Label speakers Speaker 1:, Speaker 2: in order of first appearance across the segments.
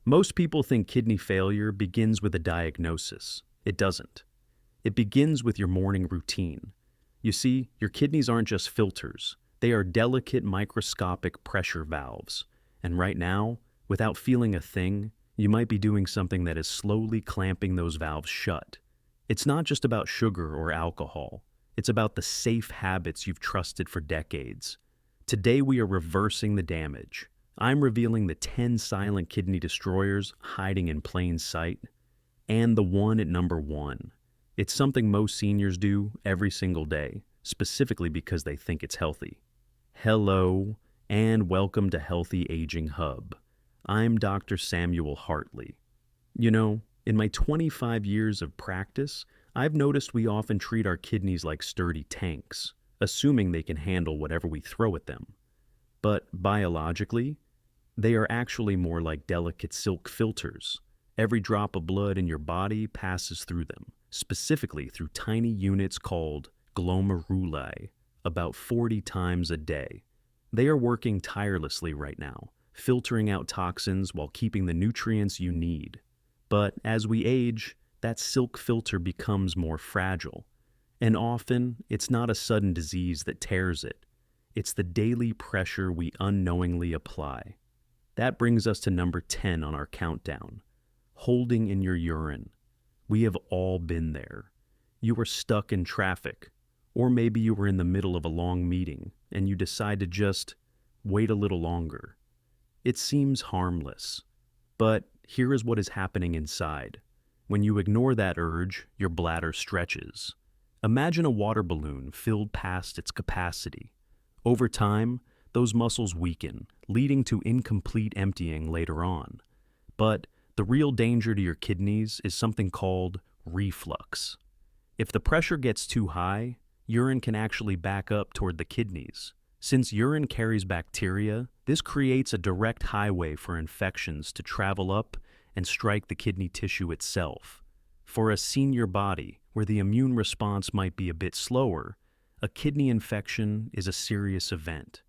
Speaker 1: Most people think kidney failure begins with a diagnosis. It doesn't. It begins with your morning routine. You see, your kidneys aren't just filters. They are delicate microscopic pressure valves. And right now, without feeling a thing, you might be doing something that is slowly clamping those valves shut. It's not just about sugar or alcohol. It's about the safe habits you've trusted for decades. Today we are reversing the damage. I'm revealing the 10 silent kidney destroyers hiding in plain sight, and the one at number 1. It's something most seniors do every single day, specifically because they think it's healthy. Hello, and welcome to Healthy Aging Hub. I'm Dr. Samuel Hartley. You know, in my 25 years of practice, I've noticed we often treat our kidneys like sturdy tanks, assuming they can handle whatever we throw at them. But biologically, they are actually more like delicate silk filters. Every drop of blood in your body passes through them, specifically through tiny units called glomeruli, about 40 times a day. They are working tirelessly right now, filtering out toxins while keeping the nutrients you need. But as we age, that silk filter becomes more fragile. And often, it's not a sudden disease that tears it. It's the daily pressure we unknowingly apply. That brings us to number 10 on our countdown. Holding in your urine. We have all been there. You were stuck in traffic, or maybe you were in the middle of a long meeting and you decide to just wait a little longer. It seems harmless, but here is what is happening inside. When you ignore that urge, your bladder stretches. Imagine a water balloon filled past its capacity. Over time, those muscles weaken, leading to incomplete emptying later on. But the real danger to your kidneys is something called reflux. If the pressure gets too high, urine can actually back up toward the kidneys. Since urine carries bacteria, this creates a direct highway for infections to travel up and strike the kidney tissue itself. For a senior body, where the immune response might be a bit slower, a kidney infection is a serious event.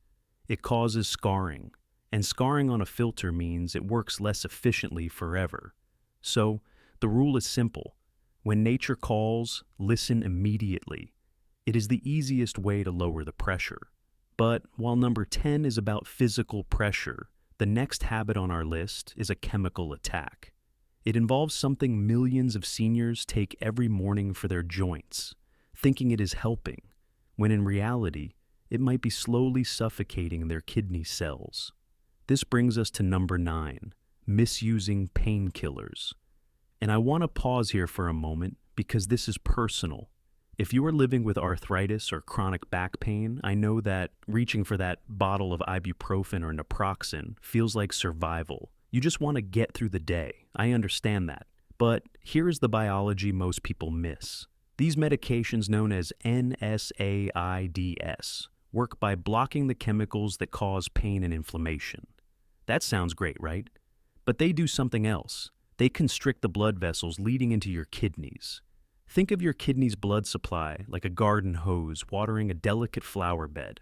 Speaker 1: It causes scarring, and scarring on a filter means it works less efficiently forever. So, the rule is simple. When nature calls, listen immediately. It is the easiest way to lower the pressure. But while number 10 is about physical pressure, the next habit on our list is a chemical attack. It involves something millions of seniors take every morning for their joints, thinking it is helping, when in reality, it might be slowly suffocating their kidney cells. This brings us to number 9, misusing painkillers. And I want to pause here for a moment because this is personal. If you are living with arthritis or chronic back pain, I know that reaching for that bottle of ibuprofen or naproxen feels like survival. You just want to get through the day. I understand that. But here is the biology most people miss. These medications, known as NSAIDs, work by blocking the chemicals that cause pain and inflammation. That sounds great, right? But they do something else. They constrict the blood vessels leading into your kidneys. Think of your kidney's blood supply like a garden hose watering a delicate flower bed.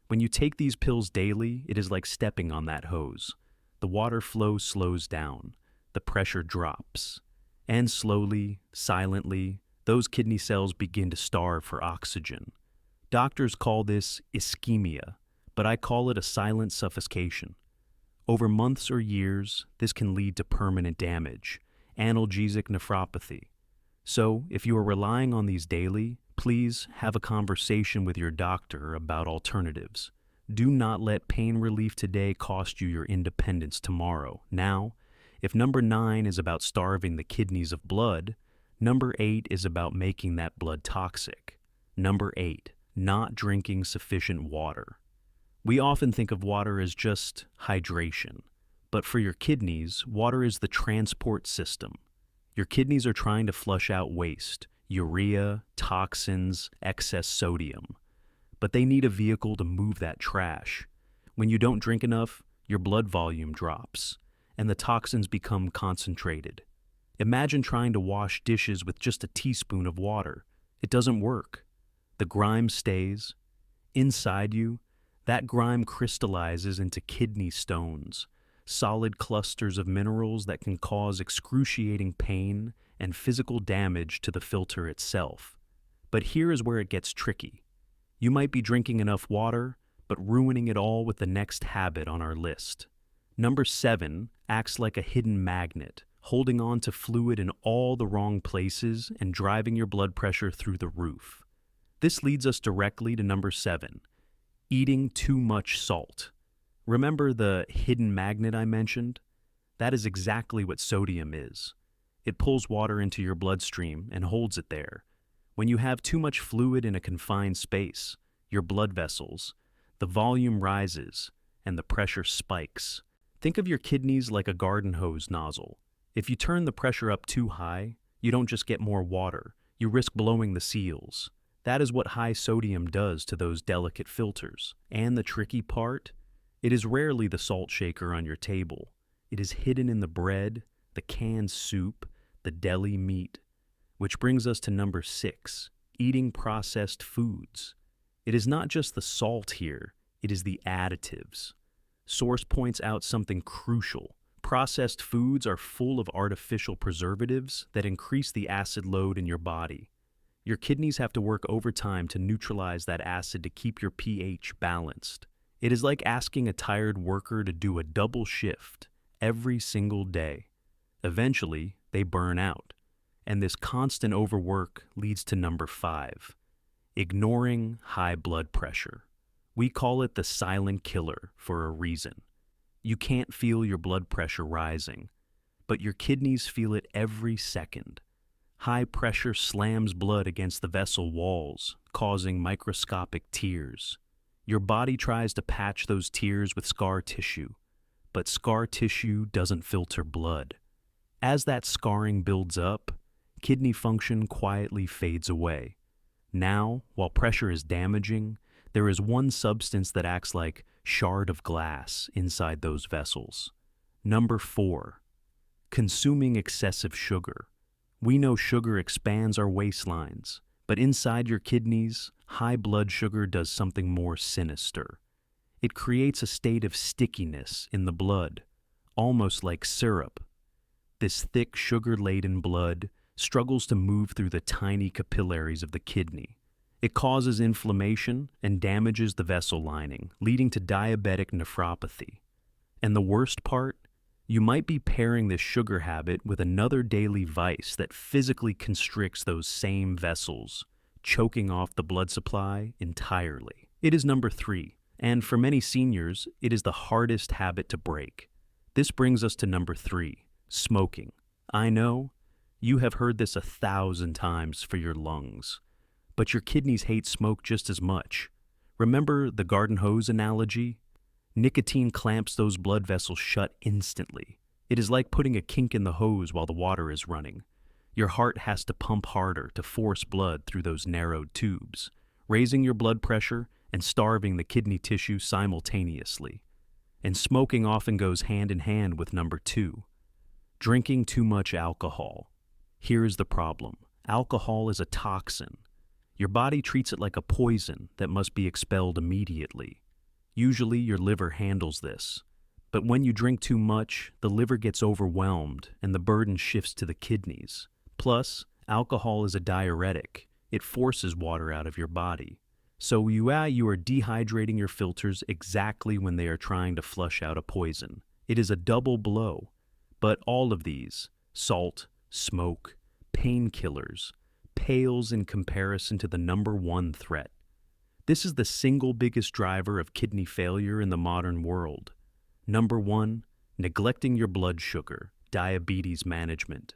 Speaker 1: When you take these pills daily, it is like stepping on that hose. The water flow slows down, the pressure drops, and slowly, silently, those kidney cells begin to starve for oxygen. Doctors call this ischemia, but I call it a silent suffocation. Over months or years, this can lead to permanent damage, analgesic nephropathy. So, if you are relying on these daily, please have a conversation with your doctor about alternatives. Do not let pain relief today cost you your independence tomorrow. Now, if number 9 is about starving the kidneys of blood, number 8 is about making that blood toxic. Number 8, not drinking sufficient water. We often think of water as just hydration, but for your kidneys, water is the transport system. Your kidneys are trying to flush out waste, urea, toxins, excess sodium. But they need a vehicle to move that trash. When you don't drink enough, your blood volume drops, and the toxins become concentrated. Imagine trying to wash dishes with just a teaspoon of water. It doesn't work. The grime stays. Inside you, that grime crystallizes into kidney stones, solid clusters of minerals that can cause excruciating pain and physical damage to the filter itself. But here is where it gets tricky. You might be drinking enough water, but ruining it all with the next habit on our list. Number 7 acts like a hidden magnet, holding on to fluid in all the wrong places and driving your blood pressure through the roof. This leads us directly to number 7, eating too much salt. Remember the hidden magnet I mentioned? That is exactly what sodium is. It pulls water into your bloodstream and holds it there. When you have too much fluid in a confined space, your blood vessels, the volume rises and the pressure spikes. Think of your kidneys like a garden hose nozzle. If you turn the pressure up too high, you don't just get more water, you risk blowing the seals. That is what high sodium does to those delicate filters. And the tricky part? It is rarely the salt shaker on your table. It is hidden in the bread, the canned soup, the deli meat. Which brings us to number 6, eating processed foods. It is not just the salt here, it is the additives. Source points out something crucial. Processed foods are full of artificial preservatives that increase the acid load in your body. Your kidneys have to work overtime to neutralize that acid to keep your pH balanced. It is like asking a tired worker to do a double shift every single day. Eventually, they burn out. And this constant overwork leads to number 5, ignoring high blood pressure. We call it the silent killer for a reason. You can't feel your blood pressure rising, but your kidneys feel it every second. High pressure slams blood against the vessel walls, causing microscopic tears. Your body tries to patch those tears with scar tissue, but scar tissue doesn't filter blood. As that scarring builds up, kidney function quietly fades away. Now, while pressure is damaging, there is one substance that acts like shard of glass inside those vessels. Number 4, consuming excessive sugar. We know sugar expands our waistlines, but inside your kidneys, high blood sugar does something more sinister. It creates a state of stickiness in the blood, almost like syrup. This thick, sugar-laden blood struggles to move through the tiny capillaries of the kidney. It causes inflammation and damages the vessel lining, leading to diabetic nephropathy. And the worst part? You might be pairing this sugar habit with another daily vice that physically constricts those same vessels, choking off the blood supply entirely. It is number 3, and for many seniors, it is the hardest habit to break. This brings us to number 3, smoking. I know, you have heard this 1,000 times for your lungs, but your kidneys hate smoke just as much. Remember the garden hose analogy? Nicotine clamps those blood vessels shut instantly. It is like putting a kink in the hose while the water is running. Your heart has to pump harder to force blood through those narrowed tubes, raising your blood pressure and starving the kidney tissue simultaneously. And smoking often goes hand in hand with number 2, drinking too much alcohol. Here is the problem. Alcohol is a toxin. Your body treats it like a poison that must be expelled immediately. Usually your liver handles this, but when you drink too much, the liver gets overwhelmed and the burden shifts to the kidneys. Plus, alcohol is a diuretic. It forces water out of your body. So you are dehydrating your filters exactly when they are trying to flush out a poison. It is a double blow. But all of these, salt, smoke, painkillers, pales in comparison to the number 1 threat. This is the single biggest driver of kidney failure in the modern world. Number 1, neglecting your blood sugar, diabetes management.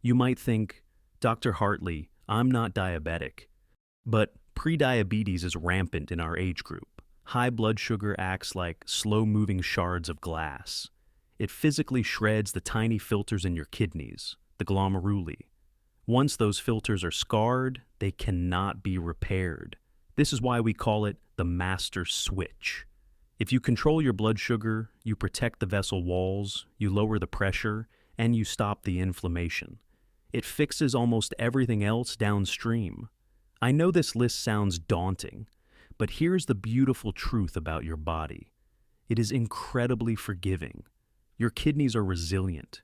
Speaker 1: You might think, Dr. Hartley, I'm not diabetic. But prediabetes is rampant in our age group. High blood sugar acts like slow-moving shards of glass. It physically shreds the tiny filters in your kidneys, the glomeruli. Once those filters are scarred, they cannot be repaired. This is why we call it the master switch. If you control your blood sugar, you protect the vessel walls, you lower the pressure, and you stop the inflammation. It fixes almost everything else downstream. I know this list sounds daunting, but here's the beautiful truth about your body. It is incredibly forgiving. Your kidneys are resilient.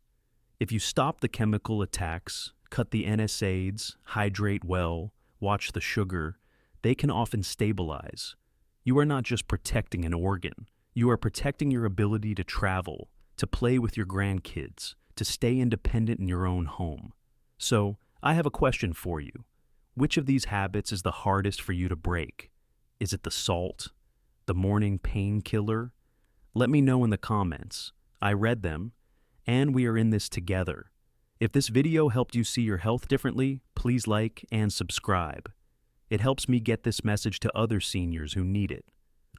Speaker 1: If you stop the chemical attacks, cut the NSAIDs, hydrate well, watch the sugar, they can often stabilize. You are not just protecting an organ, you are protecting your ability to travel, to play with your grandkids, to stay independent in your own home. So, I have a question for you. Which of these habits is the hardest for you to break? Is it the salt? The morning painkiller? Let me know in the comments. I read them, and we are in this together. If this video helped you see your health differently, please like and subscribe. It helps me get this message to other seniors who need it.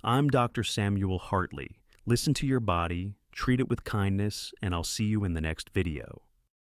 Speaker 1: I'm Dr. Samuel Hartley. Listen to your body, treat it with kindness, and I'll see you in the next video.